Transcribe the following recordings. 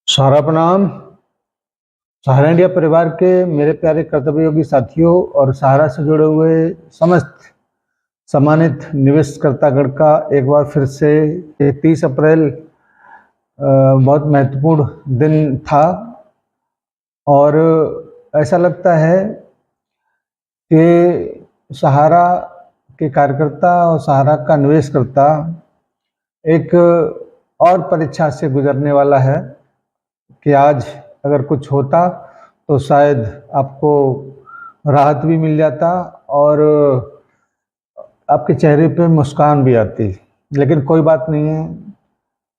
सहारा प्रणाम। सहारा इंडिया परिवार के मेरे प्यारे कर्तव्ययोगी साथियों और सहारा से जुड़े हुए समस्त सम्मानित निवेशकर्तागण का एक बार फिर से 30 अप्रैल बहुत महत्वपूर्ण दिन था और ऐसा लगता है कि सहारा के कार्यकर्ता और सहारा का निवेशकर्ता एक और परीक्षा से गुजरने वाला है कि आज अगर कुछ होता तो शायद आपको राहत भी मिल जाता और आपके चेहरे पे मुस्कान भी आती। लेकिन कोई बात नहीं है,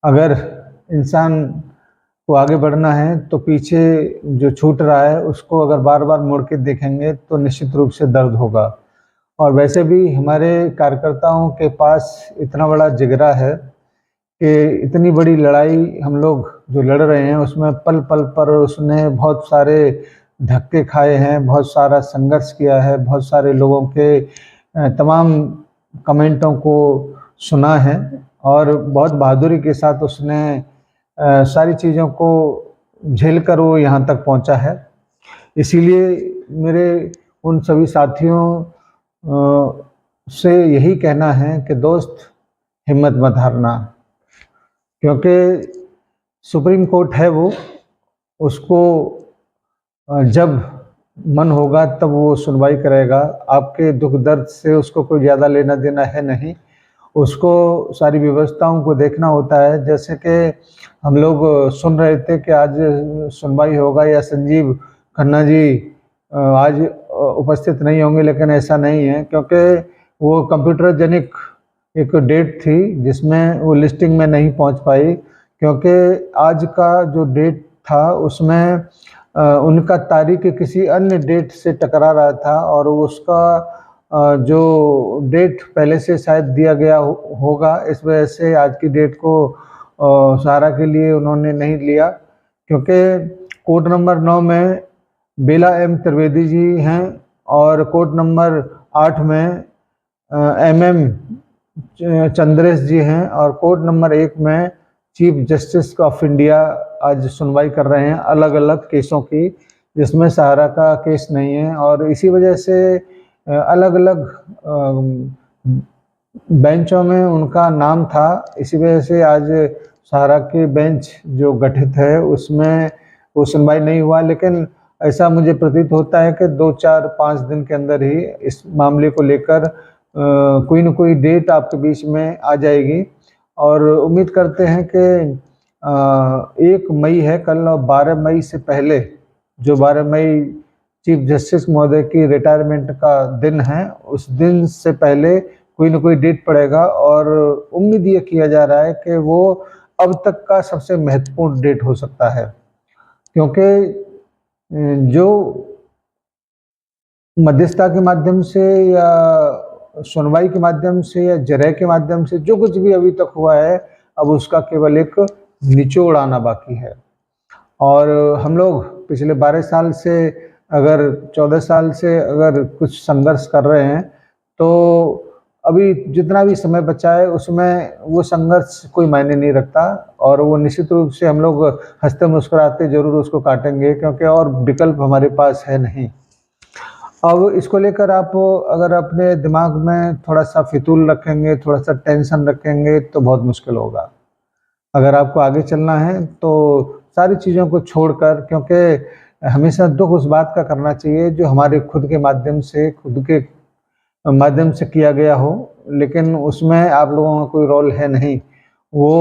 अगर इंसान को आगे बढ़ना है तो पीछे जो छूट रहा है उसको अगर बार बार मुड़ के देखेंगे तो निश्चित रूप से दर्द होगा। और वैसे भी हमारे कार्यकर्ताओं के पास इतना बड़ा जिगरा है कि इतनी बड़ी लड़ाई हम लोग जो लड़ रहे हैं उसमें पल पल पर उसने बहुत सारे धक्के खाए हैं, बहुत सारा संघर्ष किया है, बहुत सारे लोगों के तमाम कमेंटों को सुना है और बहुत बहादुरी के साथ उसने सारी चीज़ों को झेल कर वो यहाँ तक पहुँचा है। इसीलिए मेरे उन सभी साथियों से यही कहना है कि दोस्त हिम्मत मत हारना, क्योंकि सुप्रीम कोर्ट है वो, उसको जब मन होगा तब वो सुनवाई करेगा। आपके दुख दर्द से उसको कोई ज़्यादा लेना देना है नहीं, उसको सारी व्यवस्थाओं को देखना होता है। जैसे कि हम लोग सुन रहे थे कि आज सुनवाई होगा या संजीव खन्ना जी आज उपस्थित नहीं होंगे, लेकिन ऐसा नहीं है, क्योंकि वो कंप्यूटर जनिक एक डेट थी जिसमें वो लिस्टिंग में नहीं पहुंच पाई, क्योंकि आज का जो डेट था उसमें उनका तारीख किसी अन्य डेट से टकरा रहा था और उसका जो डेट पहले से शायद दिया गया होगा, इस वजह से आज की डेट को सहारा के लिए उन्होंने नहीं लिया। क्योंकि कोर्ट नंबर 9 में बेला एम त्रिवेदी जी हैं और कोर्ट नंबर 8 में MM चंद्रेश जी हैं और कोर्ट नंबर 1 में चीफ जस्टिस ऑफ इंडिया आज सुनवाई कर रहे हैं अलग अलग केसों की, जिसमें सहारा का केस नहीं है। और इसी वजह से अलग अलग बेंचों में उनका नाम था, इसी वजह से आज सहारा के बेंच जो गठित है उसमें वो सुनवाई नहीं हुआ। लेकिन ऐसा मुझे प्रतीत होता है कि 2-4-5 दिन के अंदर ही इस मामले को लेकर कोई न कोई डेट आपके बीच में आ जाएगी और उम्मीद करते हैं कि 1 मई है कल और 12 मई से पहले, जो 12 मई चीफ जस्टिस महोदय की रिटायरमेंट का दिन है, उस दिन से पहले कोई न कोई डेट पड़ेगा और उम्मीद ये किया जा रहा है कि वो अब तक का सबसे महत्वपूर्ण डेट हो सकता है। क्योंकि जो मध्यस्थता के माध्यम से या सुनवाई के माध्यम से या जरह के माध्यम से जो कुछ भी अभी तक हुआ है, अब उसका केवल एक निचोड़ आना बाकी है। और हम लोग पिछले 12 साल से अगर 14 साल से अगर कुछ संघर्ष कर रहे हैं तो अभी जितना भी समय बचा है उसमें वो संघर्ष कोई मायने नहीं रखता और वो निश्चित रूप से हम लोग हंसते मुस्कुराते जरूर उसको काटेंगे, क्योंकि और विकल्प हमारे पास है नहीं। अब इसको लेकर आप अगर अपने दिमाग में थोड़ा सा फितूल रखेंगे, थोड़ा सा टेंशन रखेंगे तो बहुत मुश्किल होगा। अगर आपको आगे चलना है तो सारी चीज़ों को छोड़कर, क्योंकि हमेशा दुख उस बात का करना चाहिए जो हमारे खुद के माध्यम से किया गया हो, लेकिन उसमें आप लोगों का कोई रोल है नहीं। वो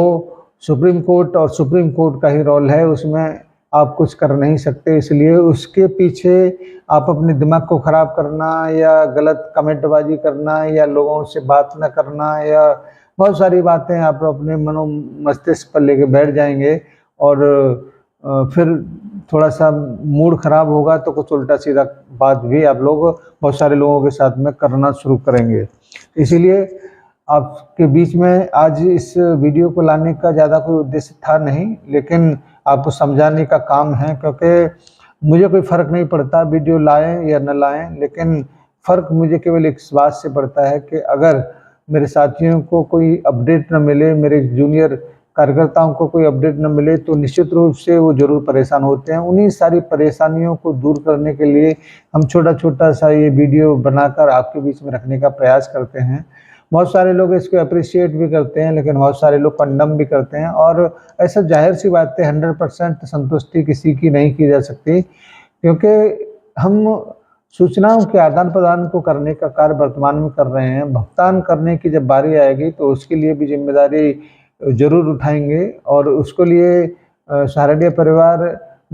सुप्रीम कोर्ट और सुप्रीम कोर्ट का ही रोल है, उसमें आप कुछ कर नहीं सकते। इसलिए उसके पीछे आप अपने दिमाग को ख़राब करना या गलत कमेंटबाजी करना या लोगों से बात न करना या बहुत सारी बातें आप अपने मनो मस्तिष्क पर लेके बैठ जाएंगे और फिर थोड़ा सा मूड ख़राब होगा तो कुछ उल्टा सीधा बात भी आप लोग बहुत सारे लोगों के साथ में करना शुरू करेंगे। इसीलिए आपके बीच में आज इस वीडियो को लाने का ज़्यादा कोई उद्देश्य था नहीं, लेकिन आपको समझाने का काम है, क्योंकि मुझे कोई फ़र्क नहीं पड़ता वीडियो लाएं या न लाएं, लेकिन फ़र्क मुझे केवल इस बात से पड़ता है कि अगर मेरे साथियों को कोई अपडेट न मिले, मेरे जूनियर कार्यकर्ताओं को कोई अपडेट न मिले तो निश्चित रूप से वो ज़रूर परेशान होते हैं। उन्हीं सारी परेशानियों को दूर करने के लिए हम छोटा-छोटा सा ये वीडियो बनाकर आपके बीच में रखने का प्रयास करते हैं। बहुत सारे लोग इसको एप्रिशिएट भी करते हैं, लेकिन बहुत सारे लोग कंडम भी करते हैं और ऐसा ज़ाहिर-सी बात है 100% संतुष्टि किसी की नहीं की जा सकती, क्योंकि हम सूचनाओं के आदान-प्रदान को करने का कार्य वर्तमान में कर रहे हैं। भुगतान करने की जब बारी आएगी तो उसके लिए भी ज़िम्मेदारी ज़रूर उठाएँगे और उसके लिए सहारनपुर परिवार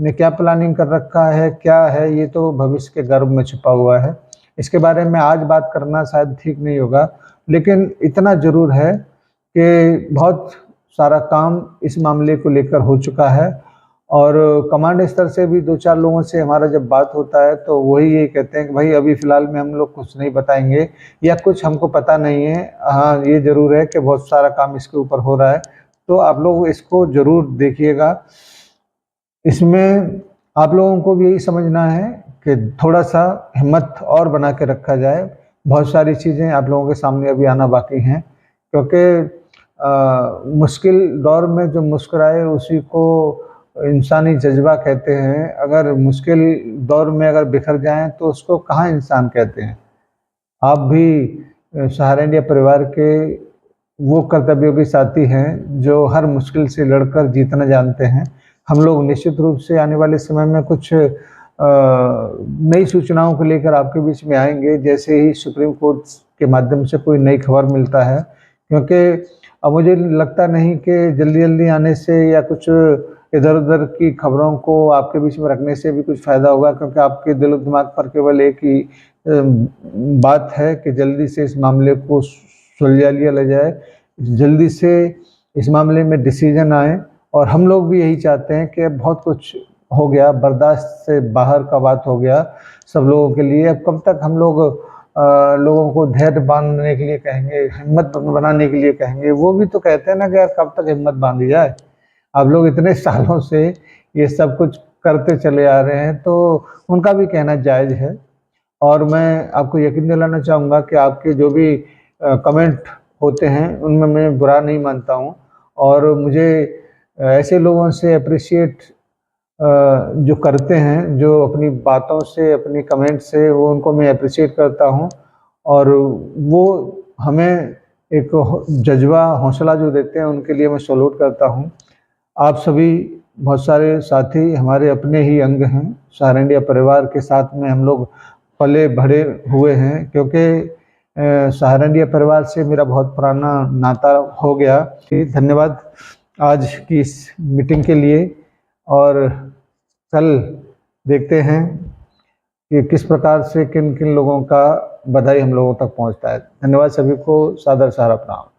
ने क्या प्लानिंग कर रखा है, क्या है, ये तो भविष्य के गर्भ में छुपा हुआ है। इसके बारे में आज बात करना शायद ठीक नहीं होगा, लेकिन इतना ज़रूर है कि बहुत सारा काम इस मामले को लेकर हो चुका है और कमांड स्तर से भी 2-4 लोगों से हमारा जब बात होता है तो वही ये कहते हैं कि भाई अभी फ़िलहाल में हम लोग कुछ नहीं बताएँगे या कुछ हमको पता नहीं है। हाँ, ये ज़रूर है कि बहुत सारा काम इसके ऊपर हो रहा है, तो आप लोग इसको ज़रूर देखिएगा। इसमें आप लोगों को भी यही समझना है कि थोड़ा-सा हिम्मत और बना के रखा जाए। बहुत सारी चीज़ें आप लोगों के सामने अभी आना बाकी हैं, क्योंकि मुश्किल दौर में जो मुस्कुराए उसी को इंसानी जज़्बा कहते हैं। अगर मुश्किल दौर में अगर बिखर जाएँ तो उसको कहाँ इंसान कहते हैं। आप भी सहारनपुर परिवार के वो कर्तव्योगी साथी हैं जो हर मुश्किल से लड़कर जीतना जानते हैं। हम लोग निश्चित रूप से आने वाले समय में कुछ नई सूचनाओं को लेकर आपके बीच में आएँगे, जैसे ही सुप्रीम कोर्ट के माध्यम से कोई नई खबर मिलता है, क्योंकि अब मुझे लगता नहीं कि जल्दी-जल्दी आने से या कुछ इधर-उधर की खबरों को आपके बीच में रखने से भी कुछ फ़ायदा होगा, क्योंकि आपके दिलो-दिमाग पर केवल एक ही बात है कि जल्दी से इस मामले को सुलझा लिया जाए, जल्दी से इस मामले में डिसीजन आए और हम लोग भी यही चाहते हैं कि बहुत कुछ हो गया, बर्दाश्त से बाहर का बात हो गया सब लोगों के लिए। अब कब तक हम लोग लोगों को धैर्य बाँधने के लिए कहेंगे, हिम्मत बनाने के लिए कहेंगे। वो भी तो कहते हैं ना कि यार कब तक हिम्मत बाँधी जाए। आप लोग इतने सालों से ये सब कुछ करते चले आ रहे हैं, तो उनका भी कहना जायज़ है और मैं आपको यकीन दिलाना चाहूँगा कि आपके जो भी कमेंट होते हैं, उनमें मैं बुरा नहीं मानता हूँ और मुझे ऐसे लोगों से एप्रिशिएट जो करते हैं, जो अपनी बातों से, अपनी कमेंट से, वो उनको मैं एप्रिशिएट करता हूँ और वो हमें एक जज़्बा, हौसला जो देते हैं, उनके लिए मैं सैल्यूट करता हूँ। आप सभी बहुत सारे साथी हमारे अपने ही अंग हैं। सहारनपुर परिवार के साथ में हम लोग पले-बढ़े हुए हैं, क्योंकि सहारनपुर परिवार से मेरा बहुत पुराना नाता हो गया। धन्यवाद आज की इस मीटिंग के लिए और कल देखते हैं कि किस प्रकार से किन-किन लोगों का बधाई हम लोगों तक पहुँचता है। धन्यवाद सभी को, सादर सहारा प्रणाम।